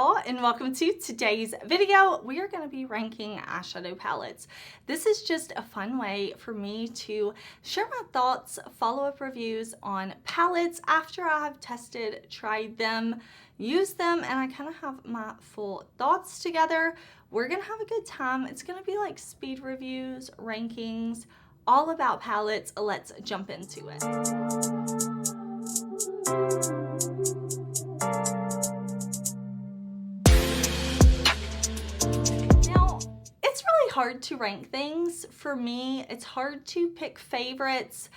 y'all, and welcome to today's video. We are going to be ranking eyeshadow palettes. This is just a fun way for me to share my thoughts, follow-up reviews on palettes after I have tested, tried them, used them, and I kind of have my full thoughts together. We're going to have a good time. It's going to be like speed reviews, rankings, all about palettes. Let's jump into it. Hard to rank things. For me, it's hard to pick favorites,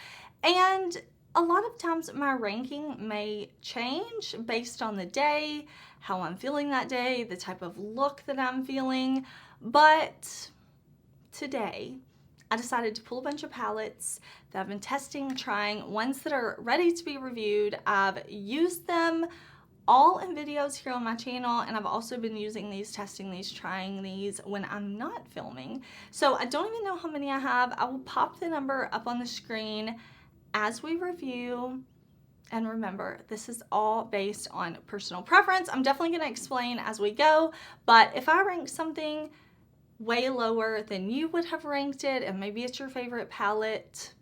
and a lot of times my ranking may change based on the day, how I'm feeling that day, the type of look that I'm feeling. But today I decided to pull a bunch of palettes that I've been testing, trying, ones that are ready to be reviewed. I've used them all in videos here on my channel, and I've also been using these, testing these, trying these when I'm not filming. So I don't even know how many I have. I will pop the number up on the screen as we review. And remember, this is all based on personal preference. I'm definitely going to explain as we go, but if I rank something way lower than you would have ranked it, and maybe it's your favorite palette,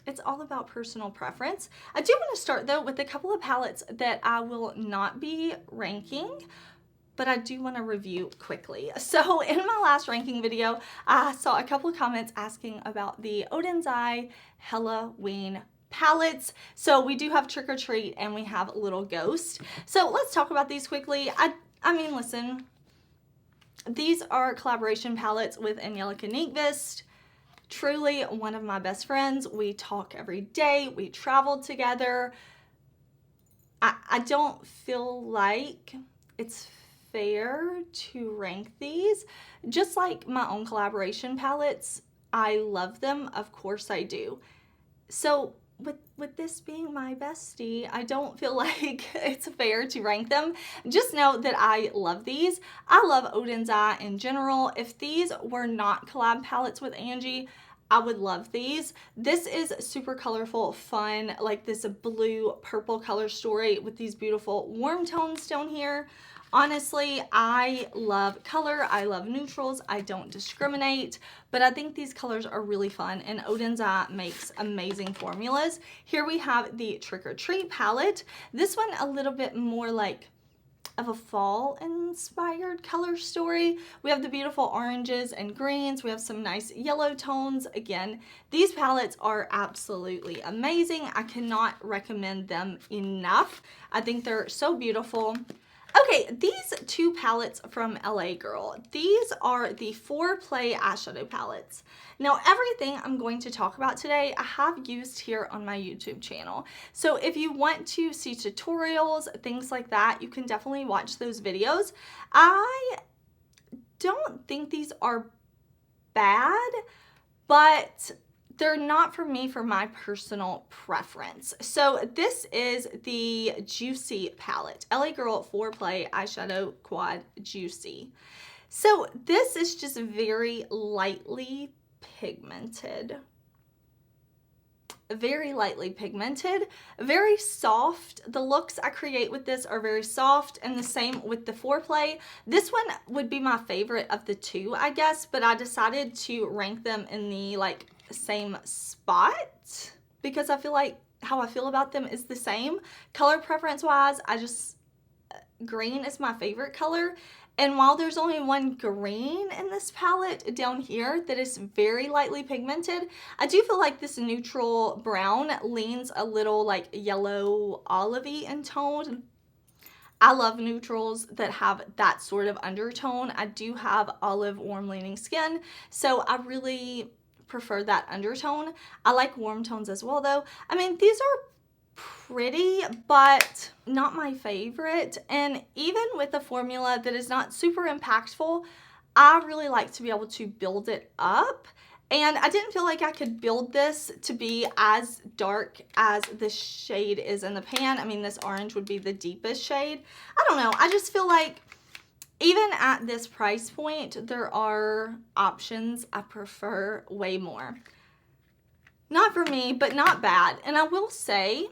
it's all about personal preference. I do want to start though with a couple of palettes that I will not be ranking, but I do want to review quickly. So in my last ranking video, I saw a couple of comments asking about the Organge Halloween palettes. So we do have Trick or Treat and we have Little Ghost. So let's talk about these quickly. I mean, listen, these are collaboration palettes with Angelica Nyqvist. Truly one of my best friends. We talk every day. We travel together. I don't feel like it's fair to rank these. Just like my own collaboration palettes, I love them. Of course I do. So with this being my bestie, I don't feel like it's fair to rank them. Just know that I love these. I love Organge in general. If these were not collab palettes with Angie, I would love these. This is super colorful, fun, like this blue purple color story with these beautiful warm tones down here. Honestly, I love color. I love neutrals. I don't discriminate, but I think these colors are really fun, and Organge makes amazing formulas. Here we have the Trick or Treat palette. This one a little bit more like of a fall inspired color story. We have the beautiful oranges and greens. We have some nice yellow tones. Again, these palettes are absolutely amazing. I cannot recommend them enough. I think they're so beautiful. Okay, these two palettes from LA Girl. These are the 4Play eyeshadow palettes. Now, everything I'm going to talk about today, I have used here on my YouTube channel. So if you want to see tutorials, things like that, you can definitely watch those videos. I don't think these are bad, but they're not for me for my personal preference. So this is the Juicy palette, LA Girl 4Play eyeshadow quad Juicy. So this is just very lightly pigmented. Very lightly pigmented, very soft. The looks I create with this are very soft, and the same with the 4Play. This one would be my favorite of the two, I guess, but I decided to rank them in the like same spot because I feel like how I feel about them is the same. Color preference wise, green is my favorite color, and while there's only one green in this palette down here that is very lightly pigmented, I do feel like this neutral brown leans a little like yellow olivey in tone. I love neutrals that have that sort of undertone. I do have olive warm leaning skin, so I really prefer that undertone. I like warm tones as well though. I mean, these are pretty, but not my favorite. And even with a formula that is not super impactful, I really like to be able to build it up. And I didn't feel like I could build this to be as dark as the shade is in the pan. I mean, this orange would be the deepest shade. I don't know. I just feel like even at this price point, there are options I prefer way more. Not for me, but not bad. And I will say,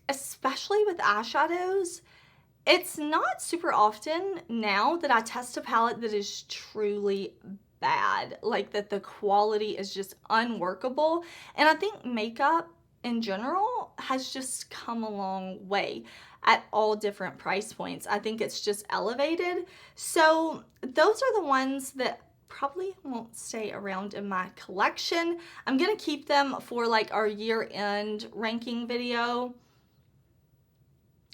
especially with eyeshadows, It's not super often now that I test a palette that is truly bad, like that the quality is just unworkable. And I think makeup in general has just come a long way at all different price points. I think it's just elevated. So those are the ones that probably won't stay around in my collection. I'm gonna keep them for like our year-end ranking video.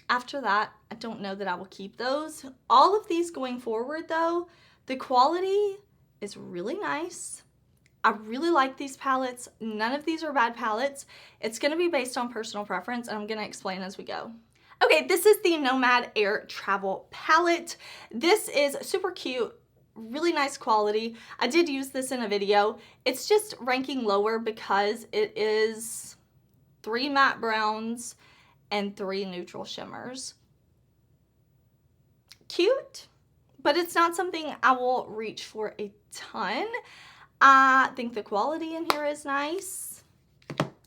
After that, I don't know that I will keep those. All of these going forward though, the quality is really nice. I really like these palettes. None of these are bad palettes. It's gonna be based on personal preference, and I'm gonna explain as we go. Okay, this is the Nomad Air Travel palette. This is super cute, really nice quality. I did use this in a video. It's just ranking lower because it is 3 matte browns and 3 neutral shimmers. Cute, but it's not something I will reach for a ton. I think the quality in here is nice.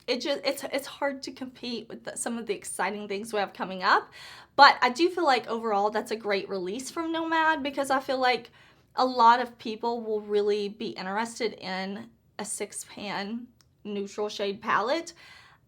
It's hard to compete with some of the exciting things we have coming up, but I do feel like overall that's a great release from Nomad, because I feel like a lot of people will really be interested in a 6-pan neutral shade palette.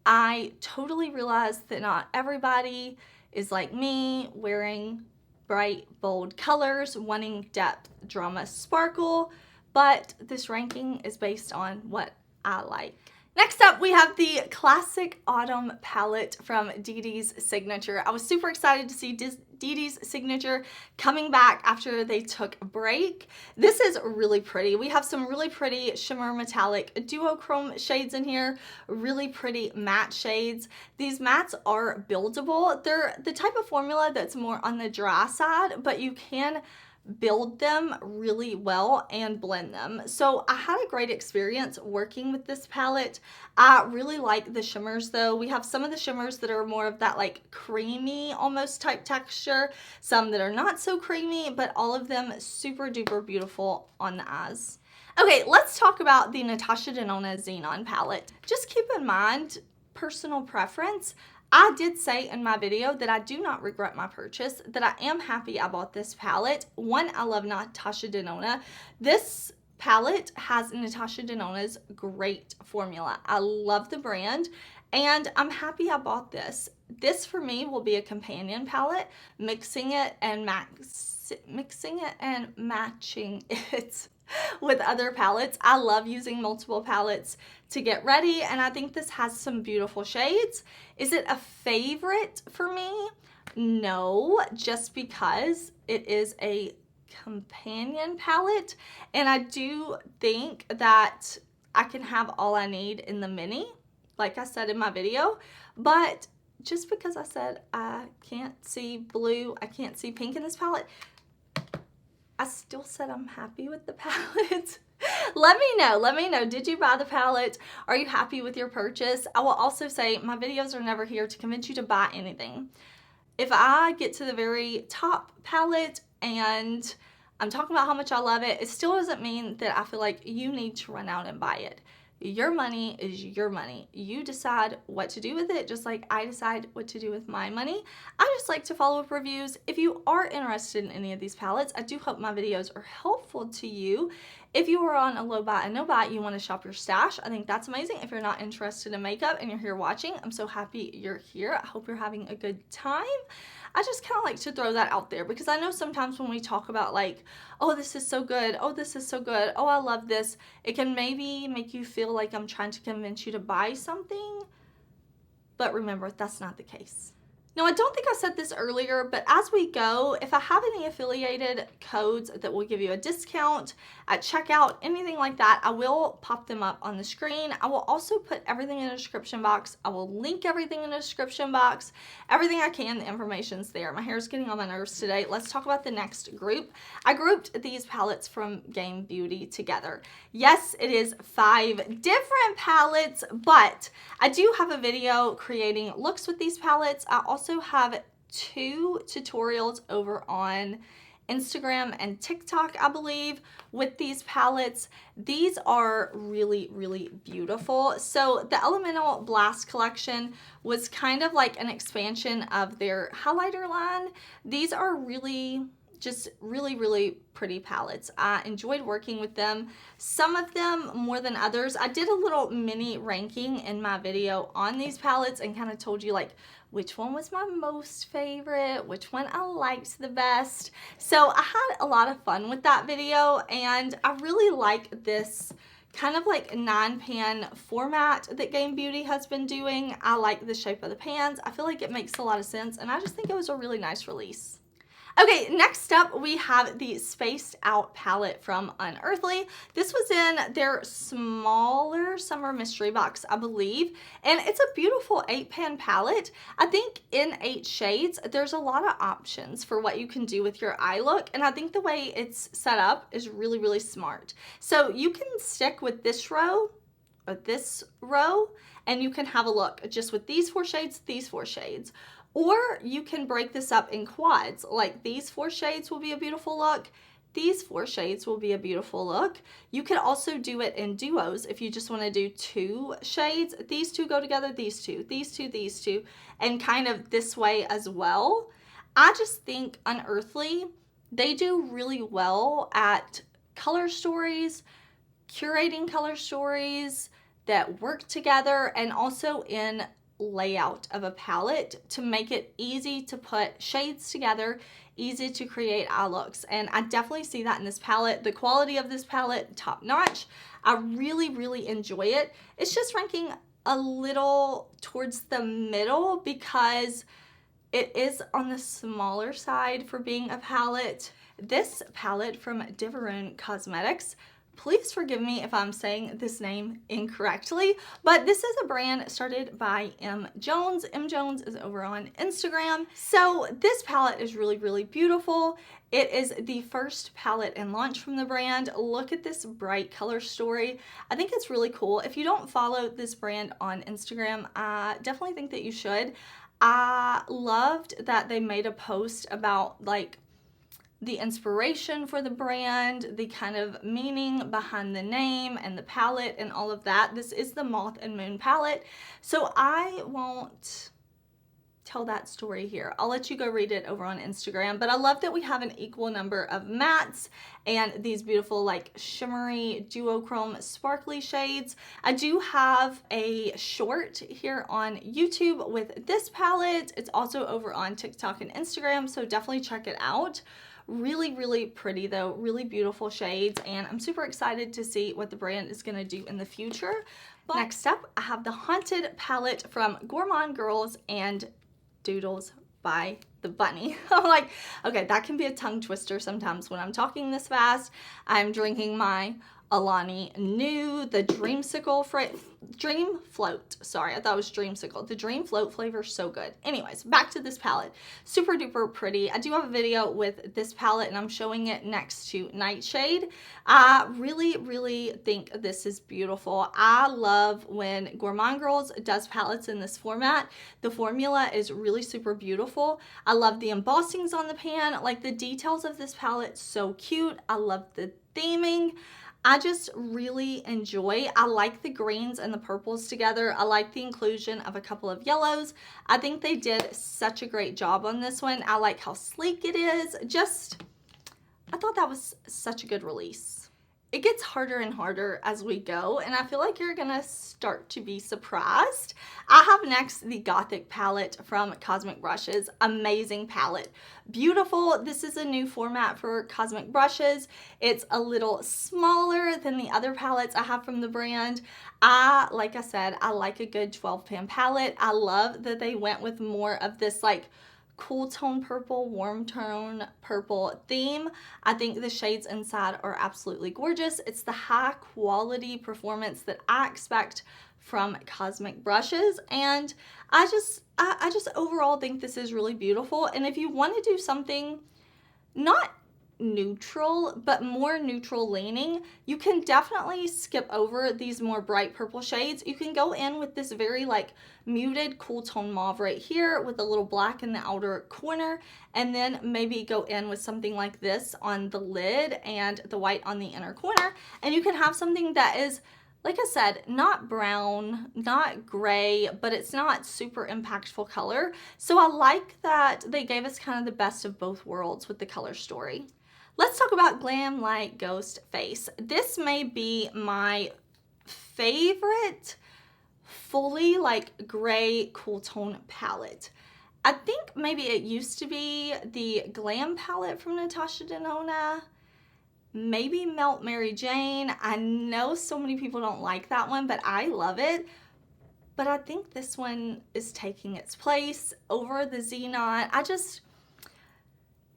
I totally realize that not everybody is like me, wearing bright, bold colors, wanting depth, drama, sparkle, but this ranking is based on what I like. Next up, we have the Classic Autumn palette from DeDe's Signature. I was super excited to see DeDe's Signature coming back after they took a break. This is really pretty. We have some really pretty shimmer metallic duochrome shades in here, really pretty matte shades. These mattes are buildable. They're the type of formula that's more on the dry side, but you can build them really well and blend them. So I had a great experience working with this palette. I really like the shimmers though. We have some of the shimmers that are more of that like creamy almost type texture, some that are not so creamy, but all of them super duper beautiful on the eyes. Okay, let's talk about the Natasha Denona Xenon palette. Just keep in mind, personal preference. I did say in my video that I do not regret my purchase, that I am happy I bought this palette. One, I love Natasha Denona. This palette has Natasha Denona's great formula. I love the brand, and I'm happy I bought this. This for me will be a companion palette, mixing it and matching it with other palettes. I love using multiple palettes to get ready, and I think this has some beautiful shades. Is it a favorite for me? No, just because it is a companion palette, and I do think that I can have all I need in the mini, like I said in my video, but just because I said I can't see blue, I can't see pink in this palette, I still said I'm happy with the palette. Let me know, did you buy the palette? Are you happy with your purchase? I will also say my videos are never here to convince you to buy anything. If I get to the very top palette and I'm talking about how much I love it, it still doesn't mean that I feel like you need to run out and buy it. Your money is your money. You decide what to do with it, just like I decide what to do with my money. I just like to follow up reviews. If you are interested in any of these palettes, I do hope my videos are helpful to you. If you are on a low buy and no buy, you want to shop your stash, I think that's amazing. If you're not interested in makeup and you're here watching, I'm so happy you're here. I hope you're having a good time. I just kind of like to throw that out there, because I know sometimes when we talk about like, oh, this is so good, oh, this is so good, oh, I love this, it can maybe make you feel like I'm trying to convince you to buy something, but remember, that's not the case. Now, I don't think I said this earlier, but as we go, if I have any affiliated codes that will give you a discount at checkout, anything like that, I will pop them up on the screen. I will also put everything in the description box. I will link everything in the description box. Everything I can, the information's there. My hair is getting on my nerves today. Let's talk about the next group. I grouped these palettes from Game Beauty together. Yes, it is 5 different palettes, but I do have a video creating looks with these palettes. I also have 2 tutorials over on Instagram and TikTok, I believe, with these palettes. These are really, really beautiful. So the Elemental Blast collection was kind of like an expansion of their highlighter line. These are really, just really, really pretty palettes. I enjoyed working with them. Some of them more than others. I did a little mini ranking in my video on these palettes and kind of told you like which one was my most favorite, which one I liked the best. So I had a lot of fun with that video, and I really like this kind of like 9-pan format that Game Beauty has been doing. I like the shape of the pans. I feel like it makes a lot of sense, and I just think it was a really nice release. Okay, next up we have the Spaced Out palette from Unearthly. This was in their smaller summer mystery box, I believe, and it's a beautiful 8-pan palette. I think in 8 shades, there's a lot of options for what you can do with your eye look, and I think the way it's set up is really, really smart. So you can stick with this row, or this row, and you can have a look just with these 4 shades, these 4 shades. Or you can break this up in quads, like these 4 shades will be a beautiful look, these 4 shades will be a beautiful look. You could also do it in duos if you just want to do 2 shades. These 2 go together, these 2, these 2, these 2, and kind of this way as well. I just think Unearthly, they do really well at color stories, curating color stories that work together, and also in layout of a palette to make it easy to put shades together, easy to create eye looks. And I definitely see that in this palette. The quality of this palette, top notch. I really, really enjoy it. It's just ranking a little towards the middle because it is on the smaller side for being a palette. This palette from Devaroon Cosmetics, please forgive me if I'm saying this name incorrectly, but this is a brand started by M. Jones. M. Jones is over on Instagram. So this palette is really, really beautiful. It is the first palette and launch from the brand. Look at this bright color story. I think it's really cool. If you don't follow this brand on Instagram, I definitely think that you should. I loved that they made a post about like the inspiration for the brand, the kind of meaning behind the name and the palette and all of that. This is the Moth and Moon palette, so I won't tell that story here. I'll let you go read it over on Instagram, but I love that we have an equal number of mattes and these beautiful like shimmery duochrome sparkly shades. I do have a short here on YouTube with this palette. It's also over on TikTok and Instagram, so definitely check it out. Really, really pretty though, really beautiful shades, and I'm super excited to see what the brand is gonna do in the future. But next up, I have the Haunted palette from Gourmand Girls and Doodles by the Bunny. I'm like, okay, that can be a tongue twister sometimes when I'm talking this fast. I'm drinking my Alani Nu, the Dream Float. Sorry, I thought it was Dreamsicle. The Dream Float flavor is so good. Anyways, back to this palette. Super duper pretty. I do have a video with this palette and I'm showing it next to Nightshade. I really, really think this is beautiful. I love when Gourmand Girls does palettes in this format. The formula is really super beautiful. I love the embossings on the pan. Like the details of this palette, so cute. I love the theming. I just really enjoy. I like the greens and the purples together. I like the inclusion of a couple of yellows. I think they did such a great job on this one. I like how sleek it is. I thought that was such a good release. It gets harder and harder as we go, and I feel like you're gonna start to be surprised. I have next the Gothic palette from Cosmic Brushes. Amazing palette. Beautiful. This is a new format for Cosmic Brushes. It's a little smaller than the other palettes I have from the brand. Like I said, I like a good 12-pan palette. I love that they went with more of this like cool tone purple, warm tone purple theme. I think the shades inside are absolutely gorgeous. It's the high quality performance that I expect from Cosmic Brushes, and I just overall think this is really beautiful. And if you want to do something not neutral, but more neutral leaning. You can definitely skip over these more bright purple shades. You can go in with this very like muted cool tone mauve right here with a little black in the outer corner, and then maybe go in with something like this on the lid and the white on the inner corner, and you can have something that is, like I said, not brown, not gray, but it's not super impactful color. So I like that they gave us kind of the best of both worlds with the color story. Let's talk about Glam Light Ghost Face. This may be my favorite fully like gray cool tone palette. I think maybe it used to be the Glam palette from Natasha Denona. Maybe Melt Mary Jane. I know so many people don't like that one, but I love it. But I think this one is taking its place over the Xenon.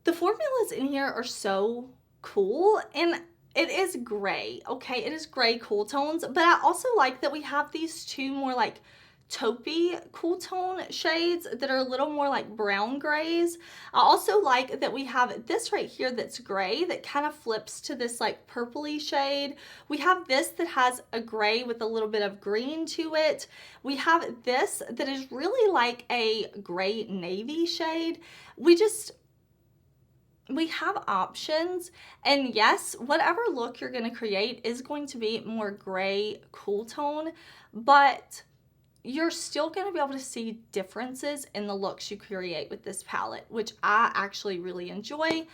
The formulas in here are so cool, and it is gray, okay? It is gray cool tones, but I also like that we have these two more like taupey cool tone shades that are a little more like brown grays. I also like that we have this right here that's gray that kind of flips to this like purpley shade. We have this that has a gray with a little bit of green to it. We have this that is really like a gray navy shade. We have options, and yes, whatever look you're going to create is going to be more gray cool tone, but you're still going to be able to see differences in the looks you create with this palette, which I actually really enjoy.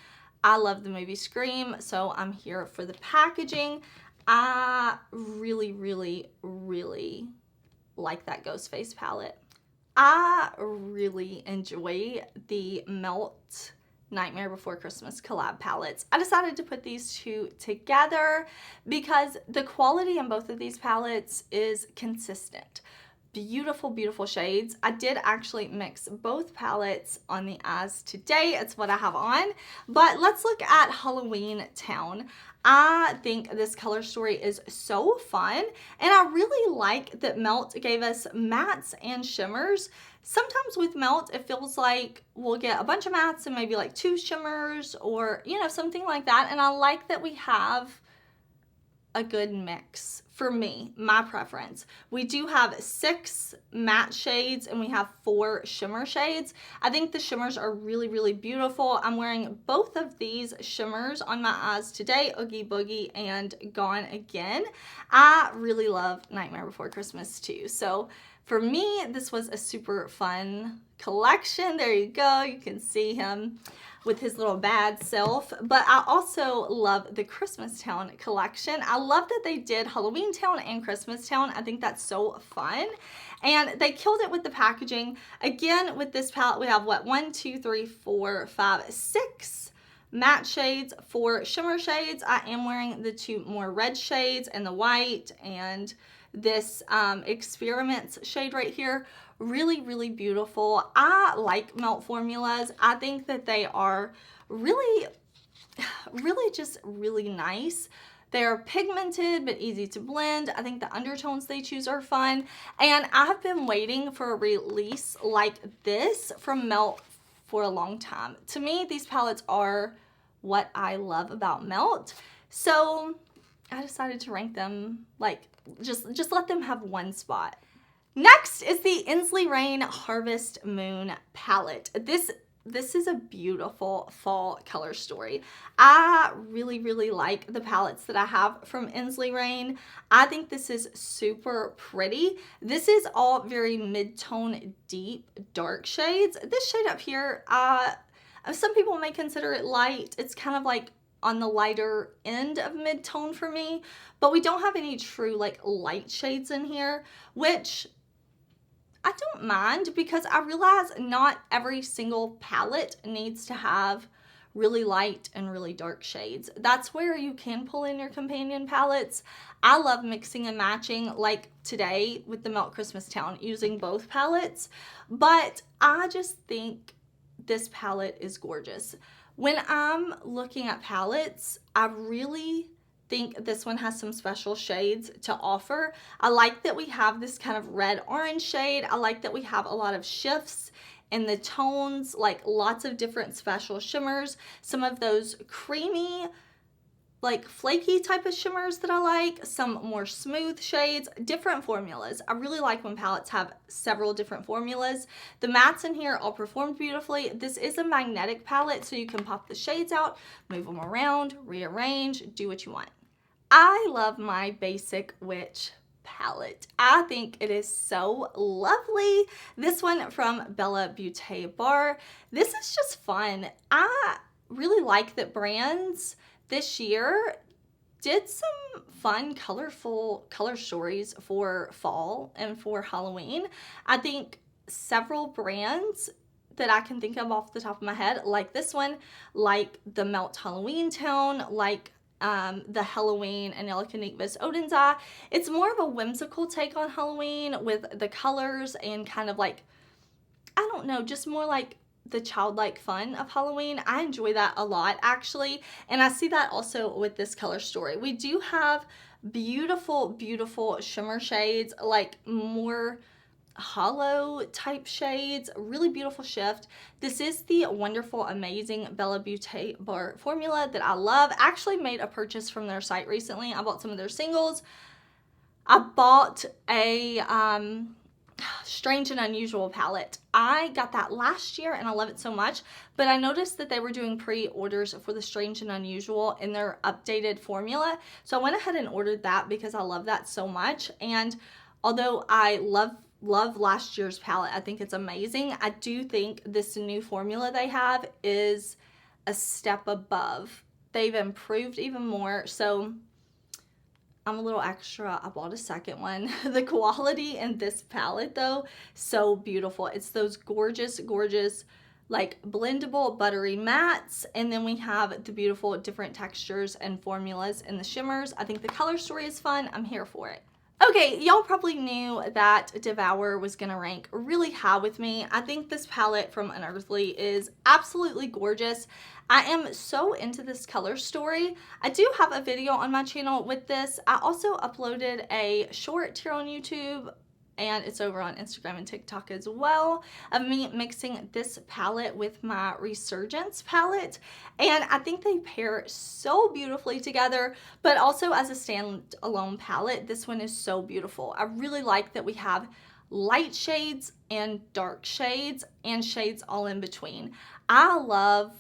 I love the movie Scream, so I'm here for the packaging. I really, really, really like that Ghost Face palette. I really enjoy the Melt Nightmare Before Christmas collab palettes. I decided to put these two together because the quality in both of these palettes is consistent. Beautiful, beautiful shades. I did actually mix both palettes on the eyes today. It's what I have on. But let's look at Halloween Town. I think this color story is so fun, and I really like that Melt gave us mattes and shimmers. Sometimes with Melt, it feels like we'll get a bunch of mattes and maybe like 2 shimmers or, you know, something like that. And I like that we have a good mix for me, my preference. We do have 6 matte shades and we have 4 shimmer shades. I think the shimmers are really, really beautiful. I'm wearing both of these shimmers on my eyes today, Oogie Boogie and Gone Again. I really love Nightmare Before Christmas too. So for me, this was a super fun collection. There you go. You can see him with his little bad self. But I also love the Christmas Town collection. I love that they did Halloween Town and Christmas Town. I think that's so fun. And they killed it with the packaging. Again, with this palette, we have what? 1, 2, 3, 4, 5, 6 matte shades, 4 shimmer shades. I am wearing the 2 more red shades and the white and this Experiments shade right here. Really, really beautiful. I like Melt formulas. I think that they are really, really just really nice. They're pigmented but easy to blend. I think the undertones they choose are fun. And I have been waiting for a release like this from Melt for a long time. To me, these palettes are what I love about Melt. So I decided to rank them, like, just let them have one spot. Next is the Ensley Rain Harvest Moon palette. This is a beautiful fall color story. I really, really like the palettes that I have from Ensley Rain. I think this is super pretty. This is all very mid-tone, deep, dark shades. This shade up here, some people may consider it light. It's kind of like on the lighter end of mid-tone for me, but we don't have any true like light shades in here, which I don't mind because I realize not every single palette needs to have really light and really dark shades. That's where you can pull in your companion palettes. I love mixing and matching, like today with the Melt Christmas Town, using both palettes, but I just think this palette is gorgeous. When I'm looking at palettes, I really think this one has some special shades to offer. I like that we have this kind of red-orange shade. I like that we have a lot of shifts and the tones, like lots of different special shimmers, some of those creamy, like flaky type of shimmers that I like, some more smooth shades, different formulas. I really like when palettes have several different formulas. The mattes in here all performed beautifully. This is a magnetic palette, so you can pop the shades out, move them around, rearrange, do what you want. I love my Basic Witch palette. I think it is so lovely. This one from BellaBeauteBar. This is just fun. I really like that brands this year did some fun, colorful color stories for fall and for Halloween. I think several brands that I can think of off the top of my head, like this one, like the Melt Halloween tone, like the Halloween and Vis Odin's Eye. It's more of a whimsical take on Halloween with the colors and kind of like, I don't know, just more like the childlike fun of Halloween. I enjoy that a lot, actually, and I see that also with this color story. We do have beautiful, beautiful shimmer shades, like more hollow type shades, really beautiful shift. This is the wonderful, amazing BellaBeauteBar formula that I love. I actually made a purchase from their site recently. I bought some of their singles. I bought a Strange and Unusual palette. I got that last year and I love it so much, but I noticed that they were doing pre-orders for the Strange and Unusual in their updated formula, so I went ahead and ordered that because I love that so much. And although I love last year's palette, I think it's amazing, I do think this new formula they have is a step above. They've improved even more, so I'm a little extra. I bought a second one. The quality in this palette, though, so beautiful. It's those gorgeous, gorgeous, like blendable buttery mattes, and then we have the beautiful different textures and formulas in the shimmers. I think the color story is fun. I'm here for it. Okay, y'all probably knew that Devour was gonna rank really high with me. I think this palette from Unearthly is absolutely gorgeous. I am so into this color story. I do have a video on my channel with this. I also uploaded a short here on YouTube, and it's over on Instagram and TikTok as well, of me mixing this palette with my Resurgence palette. And I think they pair so beautifully together, but also as a standalone palette, this one is so beautiful. I really like that we have light shades and dark shades and shades all in between. I love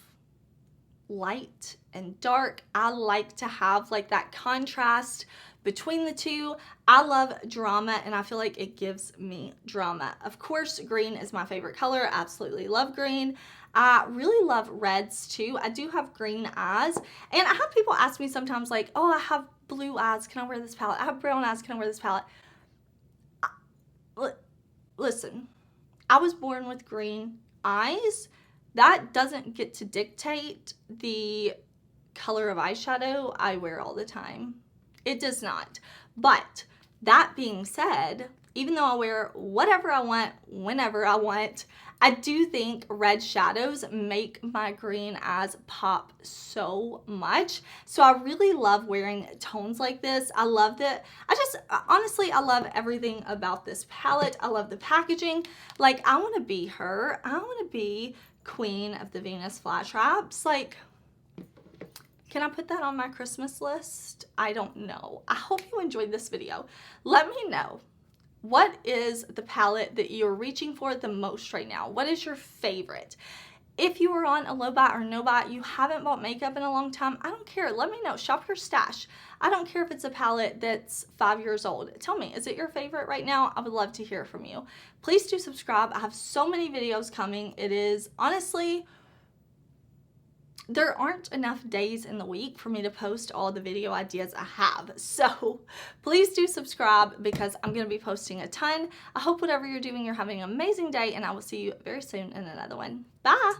light and dark. I like to have like that contrast between the two. I love drama, and I feel like it gives me drama. Of course, green is my favorite color. I absolutely love green. I really love reds too. I do have green eyes, and I have people ask me sometimes like, oh, I have blue eyes, can I wear this palette? I have brown eyes, can I wear this palette? Listen, I was born with green eyes. That doesn't get to dictate the color of eyeshadow I wear all the time. It does not. But that being said, even though I wear whatever I want, whenever I want, I do think red shadows make my green eyes pop so much. So I really love wearing tones like this. I love that. Honestly, I love everything about this palette. I love the packaging. Like, I want to be her. I want to be Queen of the Venus Flytraps. Like, can I put that on my Christmas list? I don't know. I hope you enjoyed this video. Let me know, what is the palette that you're reaching for the most right now? What is your favorite? If you are on a low buy or no buy, you haven't bought makeup in a long time, I don't care. Let me know. Shop your stash. I don't care if it's a palette that's 5 years old. Tell me, is it your favorite right now? I would love to hear from you. Please do subscribe. I have so many videos coming. It is honestly, there aren't enough days in the week for me to post all the video ideas I have. So please do subscribe because I'm going to be posting a ton. I hope whatever you're doing, you're having an amazing day, and I will see you very soon in another one. Bye!